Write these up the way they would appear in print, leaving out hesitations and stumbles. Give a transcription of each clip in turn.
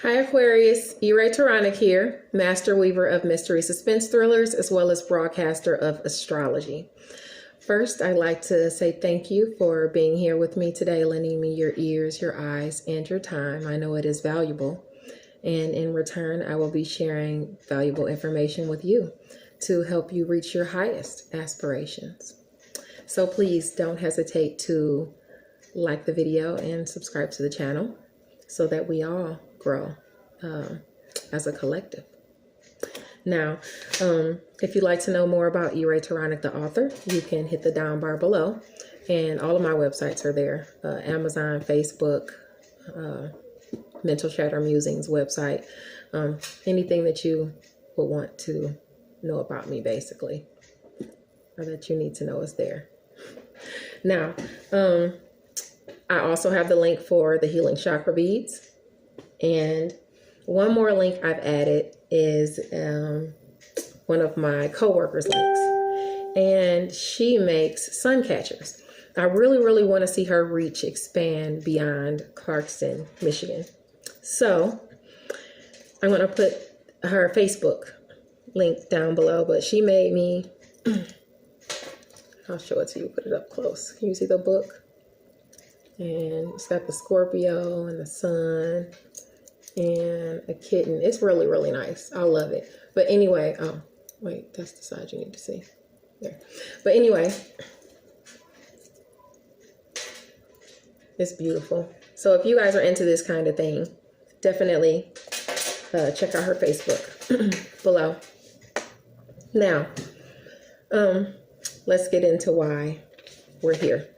Hi Aquarius, Raye Turonek here, master weaver of mystery suspense thrillers as well as broadcaster of astrology. First, I'd like to say thank you for being here with me today, lending me your ears, your eyes, and your time. I know it is valuable. And in return, I will be sharing valuable information with you to help you reach your highest aspirations. So please don't hesitate to like the video and subscribe to the channel so that we all grow as a collective. Now, if you'd like to know more about Raye Turonek, the author, you can hit the down bar below, and all of my websites are there. Amazon, Facebook, Mental Chatter Musings website, anything that you would want to know about me, basically, or that you need to know is there. Now, I also have the link for the healing chakra beads. And one more link I've added is one of my coworkers' links. And she makes sun catchers. I really want to see her reach expand beyond Clarkston, Michigan. So I'm going to put her Facebook link down below, but she made me, I'll show it to you, put it up close. Can you see the book? And it's got the Scorpio and the sun and a kitten. It's really nice. I love it. But anyway, oh wait, that's the side you need to see there. But anyway, it's beautiful. So if you guys are into this kind of thing, definitely check out her Facebook below. Now, let's get into why we're here.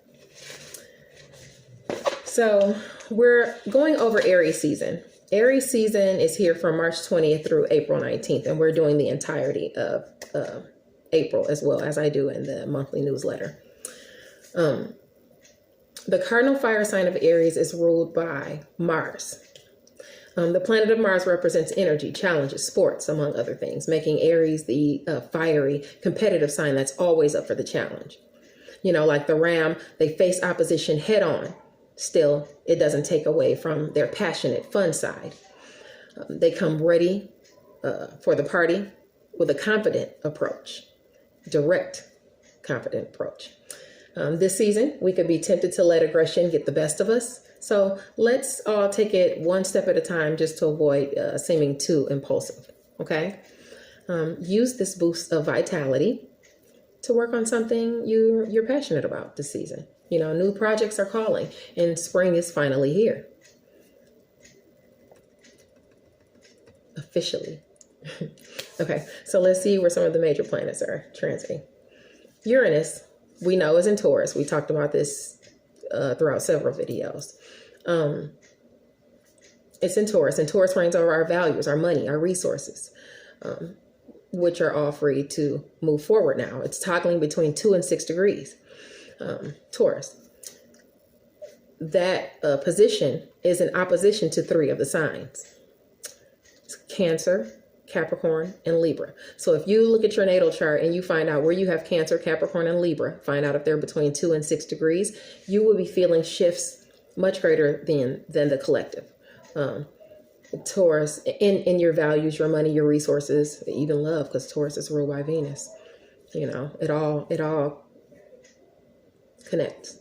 So we're going over Aries season. Aries season is here from March 20th through April 19th, and we're doing the entirety of April as well as I do in the monthly newsletter. The cardinal fire sign of Aries is ruled by Mars. The planet of Mars represents energy, challenges, sports, among other things, making Aries the fiery, competitive sign that's always up for the challenge. You know, like the ram, they face opposition head on. Still, it doesn't take away from their passionate, fun side. They come ready for the party with a confident approach, direct, confident approach. This season, we could be tempted to let aggression get the best of us. So let's all take it one step at a time just to avoid seeming too impulsive, okay? Use this boost of vitality to work on something you're passionate about this season. You know, new projects are calling, and spring is finally here. Officially. Okay, so let's see where some of the major planets are transiting. Uranus, we know, is in Taurus. We talked about this throughout several videos. It's in Taurus, and Taurus reigns over our values, our money, our resources, which are all free to move forward now. It's toggling between 2 and 6 degrees. Taurus. That position is in opposition to 3 of the signs. It's Cancer, Capricorn, and Libra. So if you look at your natal chart and you find out where you have Cancer, Capricorn, and Libra, find out if they're between 2 and 6 degrees, you will be feeling shifts much greater than the collective. Taurus, in your values, your money, your resources, even love, because Taurus is ruled by Venus. You know, it all connects.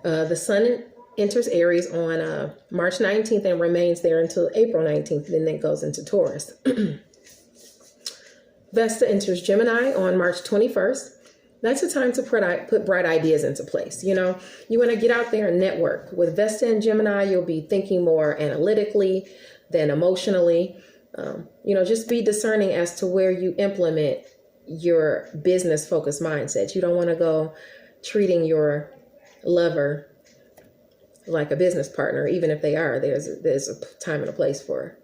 The sun enters Aries on March 19th and remains there until April 19th. Then it goes into Taurus. Vesta enters Gemini on March 21st. That's a time to put bright ideas into place. You know, you want to get out there and network. With Vesta and Gemini, you'll be thinking more analytically than emotionally. You know, just be discerning as to where you implement your business-focused mindset. You don't want to go treating your lover like a business partner, even if they are. There's a time and a place for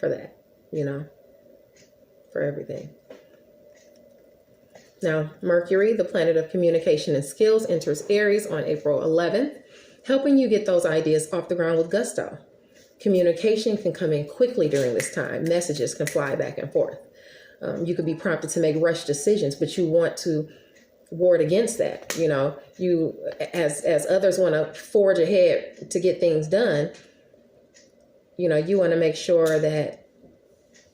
that, you know, for everything. Now, Mercury, the planet of communication and skills, enters Aries on April 11th, helping you get those ideas off the ground with gusto. Communication can come in quickly during this time. Messages can fly back and forth. You could be prompted to make rush decisions, but you want to ward against that. You know, you, as others want to forge ahead to get things done, you know, you want to make sure that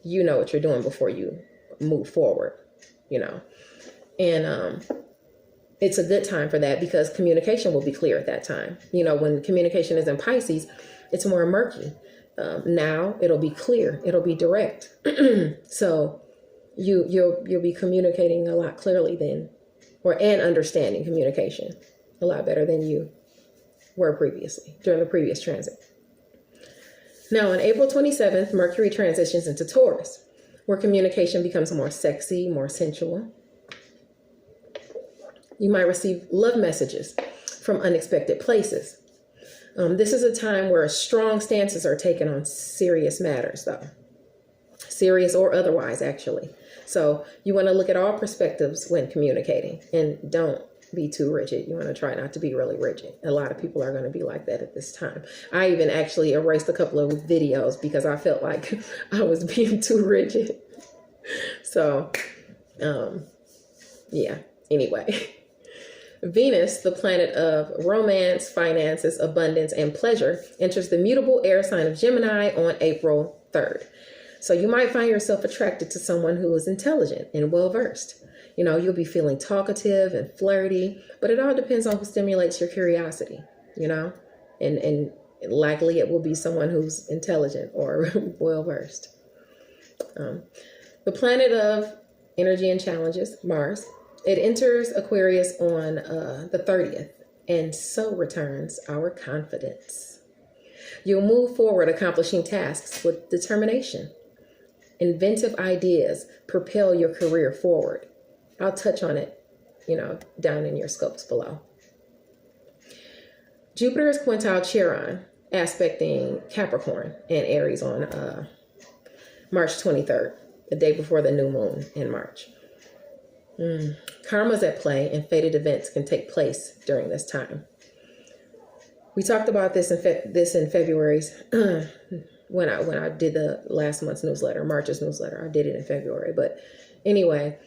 you know what you're doing before you move forward, you know. And it's a good time for that because communication will be clear at that time. You know, when communication is in Pisces, it's more murky. Now it'll be clear. It'll be direct. So you'll be communicating a lot clearly then, and understanding communication a lot better than you were previously during the previous transit. Now on April 27th, Mercury transitions into Taurus, where communication becomes more sexy, more sensual. You might receive love messages from unexpected places. This is a time where strong stances are taken on serious matters, though. Serious or otherwise, actually. So you want to look at all perspectives when communicating and don't be too rigid. You want to try not to be really rigid. A lot of people are going to be like that at this time. I even actually erased a couple of videos because I felt like I was being too rigid. So, yeah, anyway. Venus, the planet of romance, finances, abundance, and pleasure, enters the mutable air sign of Gemini on April 3rd. So you might find yourself attracted to someone who is intelligent and well-versed. You know, you'll be feeling talkative and flirty, but it all depends on who stimulates your curiosity, you know, and likely it will be someone who's intelligent or well-versed. The planet of energy and challenges, Mars, it enters Aquarius on the 30th, and so returns our confidence. You'll move forward accomplishing tasks with determination. Inventive ideas propel your career forward. I'll touch on it, you know, down in your scopes below. Jupiter is quintile Chiron, aspecting Capricorn and Aries on March 23rd, the day before the new moon in March. Karma's at play, and fated events can take place during this time. We talked about this in February's when I did the last month's newsletter, March's newsletter. I did it in February, but anyway,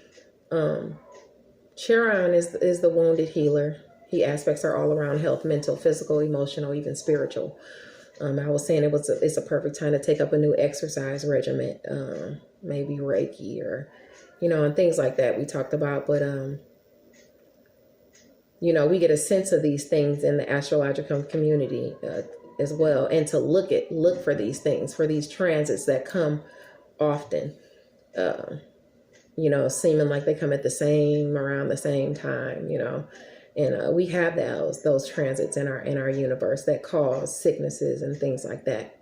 Chiron is the wounded healer. He aspects are all around health, mental, physical, emotional, even spiritual. I was saying it's a perfect time to take up a new exercise regimen, maybe Reiki or, you know, and things like that we talked about. But, you know, we get a sense of these things in the astrological community as well. And to look for these things, for these transits that come often, you know, seeming like they come at around the same time, you know. And we have those transits in our universe that cause sicknesses and things like that.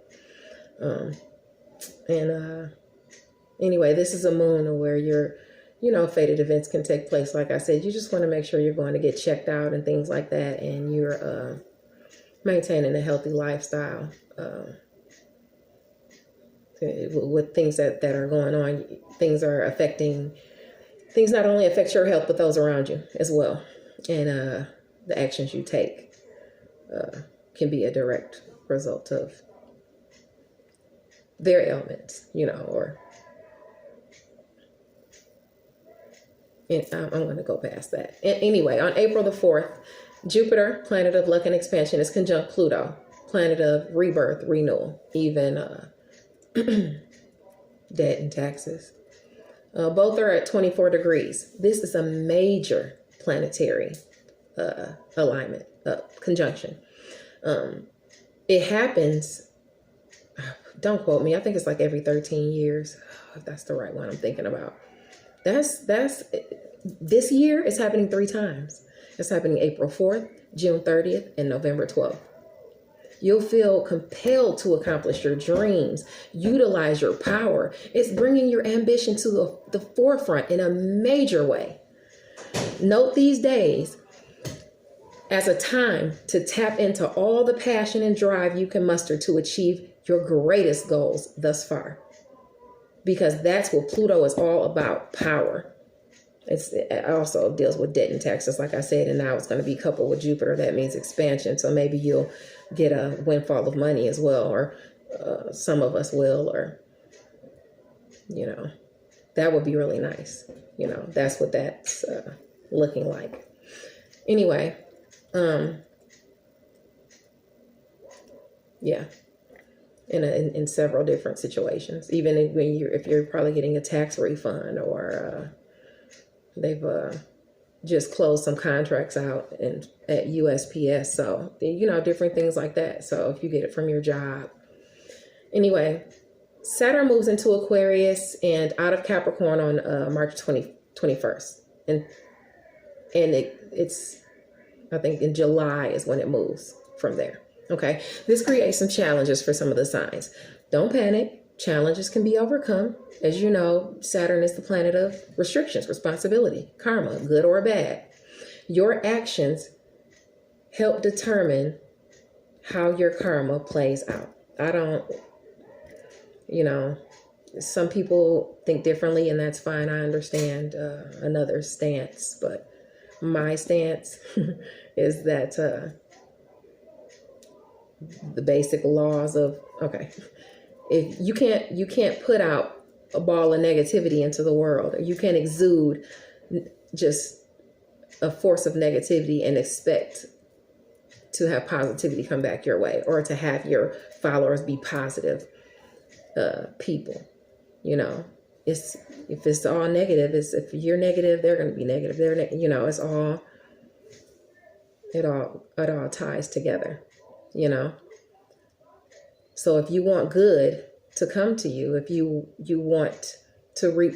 Anyway, this is a moon where fated events can take place. Like I said, you just want to make sure you're going to get checked out and things like that, and you're maintaining a healthy lifestyle with things that are going on. Things not only affect your health, but those around you as well. And the actions you take can be a direct result of their ailments, you know, or I'm going to go past that. Anyway, on April the 4th, Jupiter, planet of luck and expansion, is conjunct Pluto, planet of rebirth, renewal, even debt and taxes. Both are at 24 degrees. This is a major planetary alignment, conjunction. It happens, don't quote me, I think it's like every 13 years, if that's the right one I'm thinking about. That's this year it's happening 3 times. It's happening April 4th, June 30th, and November 12th. You'll feel compelled to accomplish your dreams, utilize your power. It's bringing your ambition to the forefront in a major way. Note these days as a time to tap into all the passion and drive you can muster to achieve your greatest goals thus far. Because that's what Pluto is all about, power. It also deals with debt and taxes, like I said, and now it's going to be coupled with Jupiter. That means expansion. So maybe you'll get a windfall of money as well, or some of us will, or, you know, that would be really nice. You know, that's what that's looking like. Anyway, yeah. in several different situations. Even if you're probably getting a tax refund, or they've just closed some contracts out at USPS. So, different things like that. So if you get it from your job. Anyway, Saturn moves into Aquarius and out of Capricorn on March 21st. And it's, I think in July is when it moves from there. Okay. This creates some challenges for some of the signs. Don't panic. Challenges can be overcome. As you know, Saturn is the planet of restrictions, responsibility, karma, good or bad. Your actions help determine how your karma plays out. Some people think differently, and that's fine. I understand another stance, but my stance is that the basic laws of, if you can't put out a ball of negativity into the world, or you can't exude just a force of negativity and expect to have positivity come back your way, or to have your followers be positive people. If it's all negative, if you're negative, they're going to be negative. It's all, it all ties together, So if you want good to come to you, if you want to reap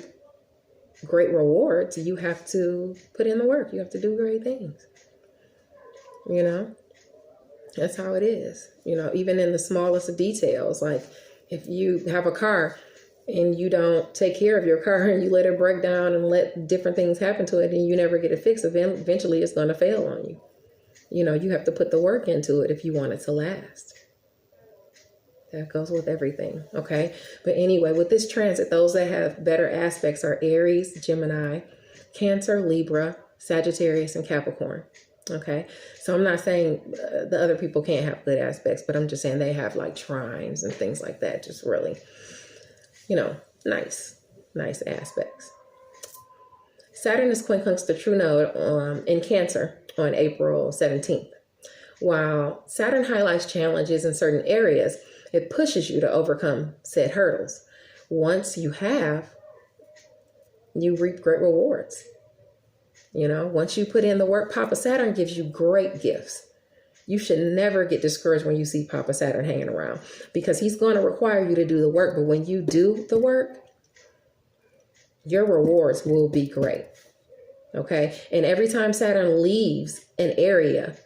great rewards, you have to put in the work. You have to do great things. That's how it is. Even in the smallest of details, like if you have a car and you don't take care of your car and you let it break down and let different things happen to it and you never get it fixed, eventually it's going to fail on you. You have to put the work into it if you want it to last. That goes with everything. Okay. But anyway, with this transit, those that have better aspects are Aries, Gemini, Cancer, Libra, Sagittarius, and Capricorn. Okay. So I'm not saying the other people can't have good aspects, but I'm just saying they have like trines and things like that. Just really, nice aspects. Saturn is quincunx the true node in Cancer on April 17th. While Saturn highlights challenges in certain areas, it pushes you to overcome said hurdles. Once you have, you reap great rewards. Once you put in the work, Papa Saturn gives you great gifts. You should never get discouraged when you see Papa Saturn hanging around, because he's going to require you to do the work. But when you do the work, your rewards will be great. Okay. And every time Saturn leaves an area,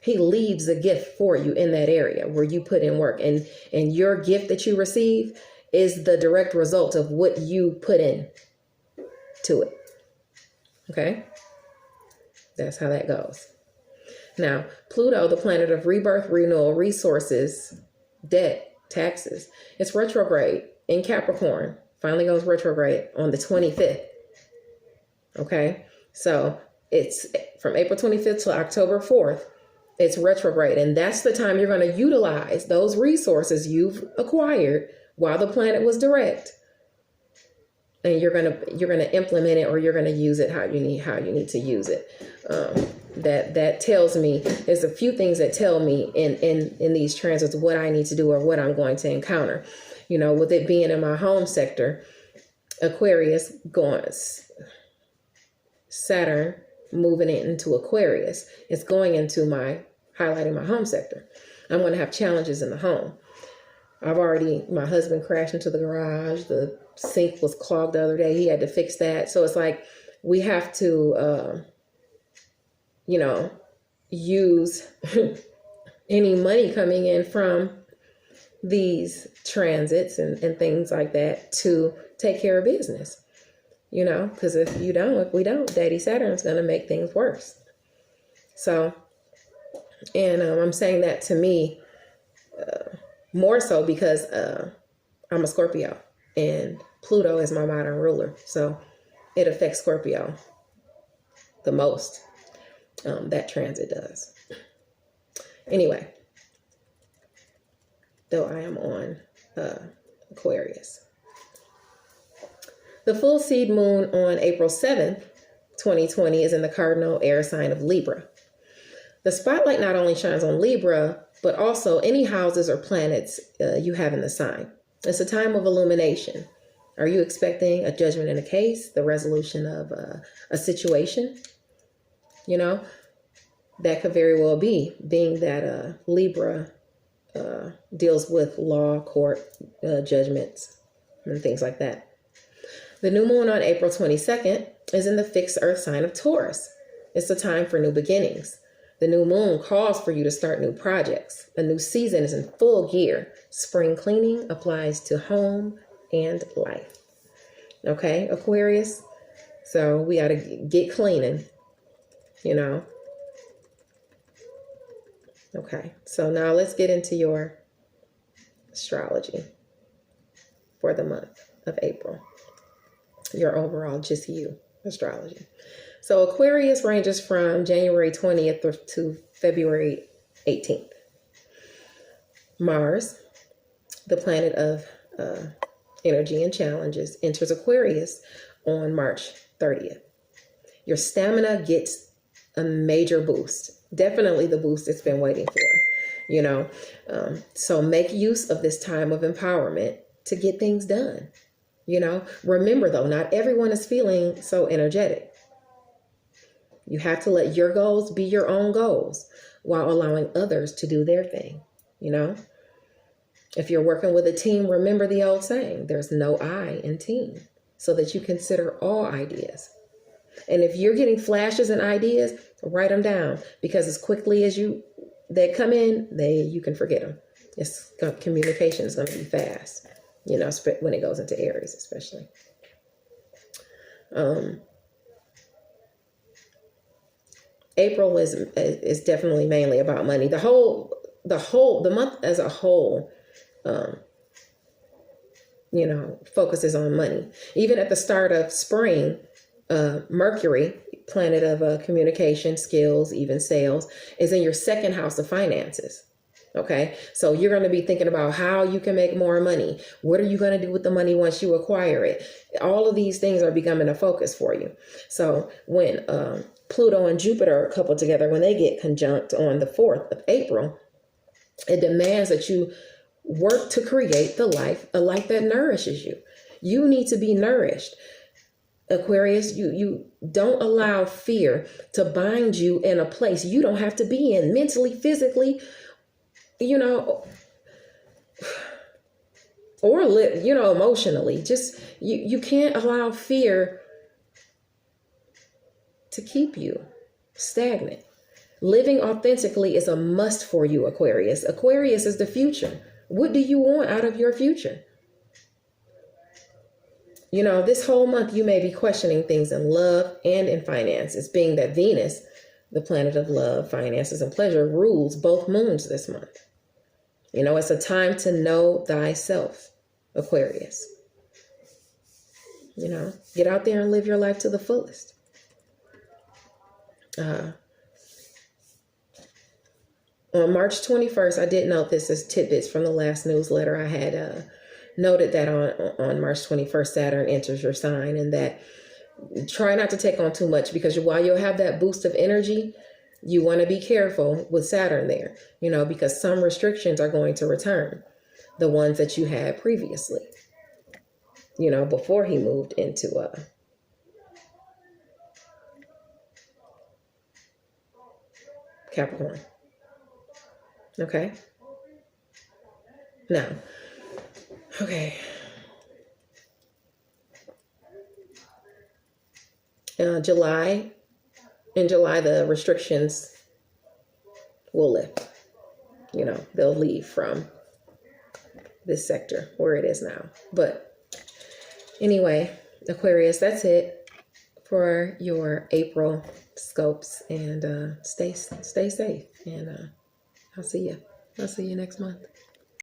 he leaves a gift for you in that area where you put in work, and your gift that you receive is the direct result of what you put in to it. Okay. That's how that goes. Now, Pluto, the planet of rebirth, renewal, resources, debt, taxes, it's retrograde in Capricorn. Finally goes retrograde on the 25th. Okay. So it's from April 25th to October 4th. It's retrograde. And that's the time you're going to utilize those resources you've acquired while the planet was direct. And you're going to implement it, or you're going to use it how you need to use it. That tells me, there's a few things that tell me in these transits what I need to do or what I'm going to encounter. With it being in my home sector, Aquarius Saturn moving it into Aquarius, it's going into highlighting my home sector. I'm going to have challenges in the home. My husband crashed into the garage. The sink was clogged the other day. He had to fix that. So it's like, we have to, use any money coming in from these transits and things like that to take care of business, because if we don't, Daddy Saturn's going to make things worse. So, and I'm saying that to me, more so because I'm a Scorpio and Pluto is my modern ruler. So it affects Scorpio the most. That transit does. Anyway, though I am on Aquarius. The full seed moon on April 7th, 2020 is in the cardinal air sign of Libra. The spotlight not only shines on Libra, but also any houses or planets you have in the sign. It's a time of illumination. Are you expecting a judgment in a case, the resolution of a situation? You know, that could very well be, being that Libra deals with law, court, judgments, and things like that. The new moon on April 22nd is in the fixed earth sign of Taurus. It's a time for new beginnings. The new moon calls for you to start new projects. A new season is in full gear. Spring cleaning applies to home and life. Okay, Aquarius? So we got to get cleaning, you know. Okay, so now let's get into your astrology for the month of April. Your overall, just you, astrology. So Aquarius ranges from January 20th to February 18th. Mars, the planet of energy and challenges, enters Aquarius on March 30th. Your stamina gets a major boost. Definitely the boost it's been waiting for, you know. So make use of this time of empowerment to get things done. You know, remember though, not everyone is feeling so energetic. You have to let your goals be your own goals while allowing others to do their thing, you know? If you're working with a team, remember the old saying, there's no I in team, so that you consider all ideas. And if you're getting flashes and ideas, write them down, because as quickly as they come in, you can forget them. Communication is going to be fast, you know, when it goes into Aries, especially. April is definitely mainly about money. The month as a whole, you know, focuses on money. Even at the start of spring, Mercury, planet of communication, skills, even sales, is in your second house of finances. Okay, so you're going to be thinking about how you can make more money. What are you going to do with the money once you acquire it? All of these things are becoming a focus for you. So when Pluto and Jupiter are coupled together, when they get conjunct on the 4th of April, it demands that you work to create a life that nourishes you. You need to be nourished. Aquarius, you don't allow fear to bind you in a place you don't have to be in, mentally, physically, you know, or emotionally. Just you can't allow fear to keep you stagnant. Living authentically is a must for you, Aquarius. Aquarius is the future. What do you want out of your future? You know, this whole month you may be questioning things in love and in finances, being that Venus, the planet of love, finances, and pleasure, rules both moons this month. You know, it's a time to know thyself, Aquarius. You know, get out there and live your life to the fullest. On March 21st, I did note this as tidbits from the last newsletter. I had noted that on March 21st, Saturn enters your sign, and that try not to take on too much, because while you'll have that boost of energy, you want to be careful with Saturn there, you know, because some restrictions are going to return, the ones that you had previously, you know, before he moved into Capricorn. Okay. Now, okay. In July, the restrictions will lift. You know, they'll leave from this sector where it is now. But anyway, Aquarius, that's it for your April scopes. And stay safe. And I'll see you next month.